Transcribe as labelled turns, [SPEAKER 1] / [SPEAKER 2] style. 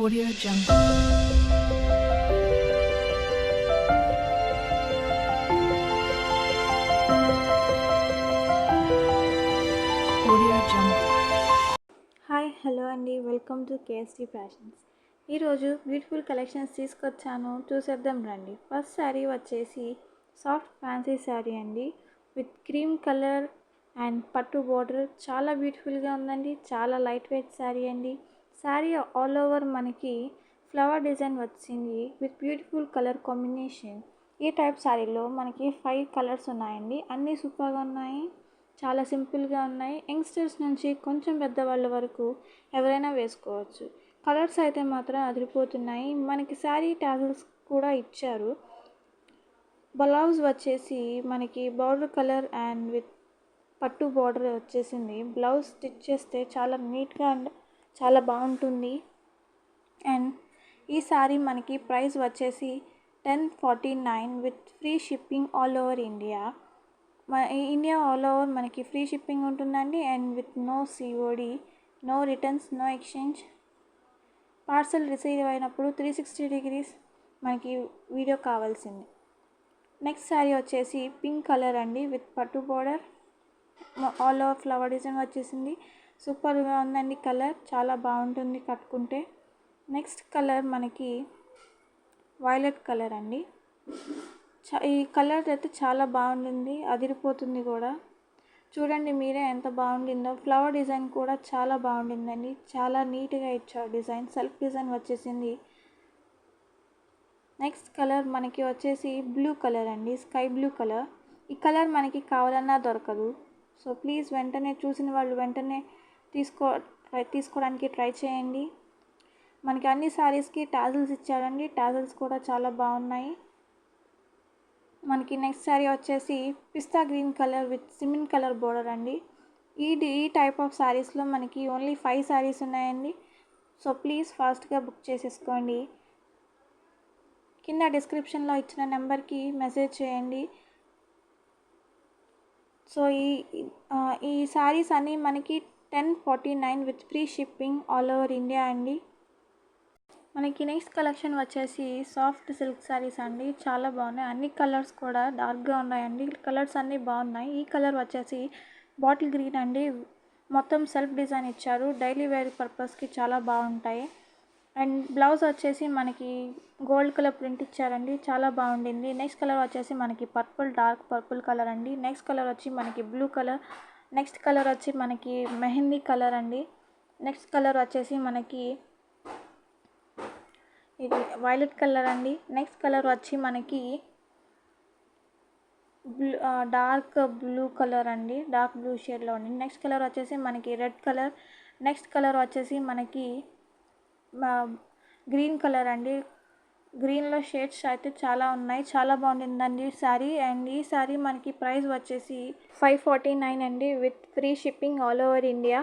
[SPEAKER 1] Audio Jungle. Audio Jungle.
[SPEAKER 2] Hi hello అండి, welcome to KST fashions. ఈరోజు beautiful collections తీసుకొచ్చాను, చూసేద్దాం రండి. ఫస్ట్ శారీ వచ్చేసి సాఫ్ట్ ఫ్యాన్సీ శారీ అండి, విత్ క్రీమ్ కలర్ అండ్ పట్టు బోర్డర్. చాలా బ్యూటిఫుల్గా ఉందండి, చాలా లైట్ వెయిట్ శారీ అండి. శారీ ఆల్ ఓవర్ మనకి ఫ్లవర్ డిజైన్ వచ్చింది విత్ బ్యూటిఫుల్ కలర్ కాంబినేషన్. ఈ టైప్ శారీలో మనకి 5 కలర్స్ ఉన్నాయండి, అన్నీ సూపర్గా ఉన్నాయి, చాలా సింపుల్గా ఉన్నాయి. యంగ్స్టర్స్ నుంచి కొంచెం పెద్దవాళ్ళ వరకు ఎవరైనా వేసుకోవచ్చు. కలర్స్ అయితే మాత్రం అదిరిపోతున్నాయి. మనకి శారీ టాజిల్స్ కూడా ఇచ్చారు. బ్లౌజ్ వచ్చేసి మనకి బార్డర్ కలర్ అండ్ విత్ పట్టు బార్డర్ వచ్చేసింది. బ్లౌజ్ స్టిచ్ చేస్తే చాలా నీట్గా అండ్ చాలా బాగుంటుంది. అండ్ ఈ శారీ మనకి ప్రైస్ వచ్చేసి 1049 with free shipping all over India. India all over మనకి ఫ్రీ షిప్పింగ్ ఉంటుందండి. And with no COD, no returns, no exchange. Parcel receive అయినప్పుడు 360 డిగ్రీస్ మనకి వీడియో కావాల్సింది. నెక్స్ట్ శారీ వచ్చేసి పింక్ కలర్ అండి, విత్ పట్టు border, all over flower design వచ్చేసింది. సూపర్గా ఉందండి, కలర్ చాలా బాగుంటుంది కట్టుకుంటే. నెక్స్ట్ కలర్ మనకి వైలెట్ కలర్ అండి. ఈ కలర్ అయితే చాలా బాగుంటుంది, అదిరిపోతుంది కూడా. చూడండి మీరే ఎంత బాగుండిందో. ఫ్లవర్ డిజైన్ కూడా చాలా బాగుండిందండి, చాలా నీట్గా ఇచ్చారు డిజైన్. సెల్ఫ్ డిజైన్ వచ్చేసింది. నెక్స్ట్ కలర్ మనకి వచ్చేసి బ్లూ కలర్ అండి, స్కై బ్లూ కలర్. ఈ కలర్ మనకి కావాలన్నా దొరకదు. సో ప్లీజ్ వెంటనే చూసిన వాళ్ళు వెంటనే తీసుకోవడానికి ట్రై చేయండి. మనకి అన్ని శారీస్కి టాజిల్స్ ఇచ్చారండి, టాజిల్స్ కూడా చాలా బాగున్నాయి. మనకి నెక్స్ట్ శారీ వచ్చేసి pista green colour with cement colour border అండి. ఈ టైప్ ఆఫ్ శారీస్లో మనకి ఓన్లీ 5 శారీస్ ఉన్నాయండి. సో ప్లీజ్ ఫాస్ట్గా బుక్ చేసేసుకోండి. కింద డిస్క్రిప్షన్లో ఇచ్చిన నెంబర్కి మెసేజ్ చేయండి. సో ఈ శారీస్ అన్నీ మనకి 1049 with free shipping all over India అండి. మనకి నెక్స్ట్ కలెక్షన్ వచ్చేసి సాఫ్ట్ సిల్క్ శారీస్ అండి, చాలా బాగున్నాయి. అన్ని కలర్స్ కూడా డార్క్గా ఉన్నాయండి, కలర్స్ అన్నీ బాగున్నాయి. ఈ కలర్ వచ్చేసి బాటిల్ గ్రీన్ అండి, మొత్తం సెల్ఫ్ డిజైన్ ఇచ్చారు. డైలీ వేర్ పర్పస్కి చాలా బాగుంటాయి. అండ్ బ్లౌజ్ వచ్చేసి మనకి గోల్డ్ కలర్ ప్రింట్ ఇచ్చారండి, చాలా బాగుండింది. నెక్స్ట్ కలర్ వచ్చేసి మనకి పర్పుల్, డార్క్ పర్పుల్ కలర్ అండి. నెక్స్ట్ కలర్ వచ్చి మనకి బ్లూ కలర్. నెక్స్ట్ కలర్ వచ్చి మనకి మెహందీ కలర్ అండి. నెక్స్ట్ కలర్ వచ్చేసి మనకి ఇది వైలెట్ కలర్ అండి. నెక్స్ట్ కలర్ వచ్చి మనకి డార్క్ బ్లూ కలర్ అండి, డార్క్ బ్లూ షేడ్లో ఉంది. నెక్స్ట్ కలర్ వచ్చేసి మనకి రెడ్ కలర్. నెక్స్ట్ కలర్ వచ్చేసి మనకి గ్రీన్ కలర్ అండి. గ్రీన్లో షేడ్స్ అయితే చాలా ఉన్నాయి, చాలా బాగుంటుందండి శారీ. అండ్ ఈ శారీ మనకి ప్రైస్ వచ్చేసి 549 అండి, with free shipping all over India.